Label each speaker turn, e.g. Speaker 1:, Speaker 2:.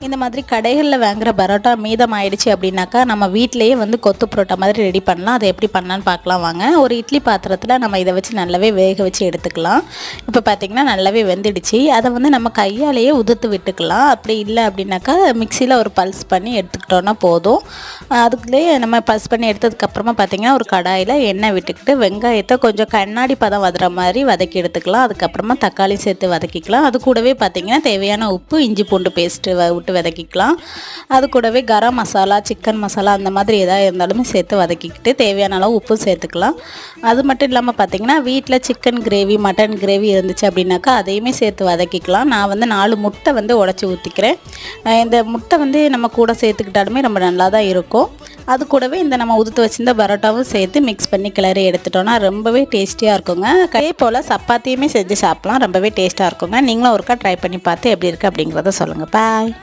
Speaker 1: இந்த மாதிரி கடைகளில் வாங்குகிற பரோட்டா மீதம் ஆயிடுச்சு அப்படின்னாக்கா நம்ம வீட்டிலேயே வந்து கொத்து பரோட்டா மாதிரி ரெடி பண்ணலாம். அதை எப்படி பண்ணலான்னு பார்க்கலாம் வாங்க. ஒரு இட்லி பாத்திரத்தில் நம்ம இதை வச்சு நல்லாவே வேக வச்சு எடுத்துக்கலாம். இப்போ பார்த்திங்கன்னா நல்லாவே வெந்துடுச்சு. அதை வந்து நம்ம கையாலேயே உதுத்து விட்டுக்கலாம். அப்படி இல்லை அப்படின்னாக்கா மிக்சியில் ஒரு பல்ஸ் பண்ணி எடுத்துக்கிட்டோன்னா போதும். அதுக்குள்ளேயே நம்ம பல்ஸ் பண்ணி எடுத்ததுக்கப்புறமா பார்த்திங்கன்னா ஒரு கடாயில் எண்ணெய் விட்டுக்கிட்டு வெங்காயத்தை கொஞ்சம் கண்ணாடி பதம் வதற மாதிரி வதக்கி எடுத்துக்கலாம். அதுக்கப்புறமா தக்காளி சேர்த்து வதக்கிக்கலாம். அது கூடவே பார்த்திங்கன்னா தேவையான உப்பு, இஞ்சி பூண்டு பேஸ்ட்டு விட்டு வதக்கிக்கலாம். அது கூடவே கரம் மசாலா, சிக்கன் மசாலா அந்த மாதிரி எதாவது இருந்தாலுமே சேர்த்து வதக்கிக்கிட்டு தேவையான அளவு உப்பு சேர்த்துக்கலாம். அது மட்டும் இல்லாமல் பார்த்திங்கன்னா வீட்டில் சிக்கன் கிரேவி, மட்டன் கிரேவி இருந்துச்சு அப்படின்னாக்கா அதையுமே சேர்த்து வதக்கிக்கலாம். நான் வந்து 4 முட்டை வந்து உடச்சி ஊற்றிக்கிறேன். இந்த முட்டை வந்து நம்ம கூட சேர்த்துக்கிட்டாலுமே ரொம்ப நல்லா தான் இருக்கும். அது கூடவே இந்த நம்ம உதுத்து வச்சிருந்த பரோட்டாவும் சேர்த்து மிக்ஸ் பண்ணி கிளறி எடுத்துட்டோன்னா ரொம்பவே டேஸ்டியாக இருக்குங்க. அதே போல் சப்பாத்தியுமே செஞ்சு சாப்பிட்லாம். ரொம்பவே டேஸ்ட்டாக இருக்குங்க. நீங்களும் ஒருக்கா ட்ரை பண்ணி பார்த்து எப்படி இருக்குது அப்படிங்கிறத சொல்லுங்கள். பாய்.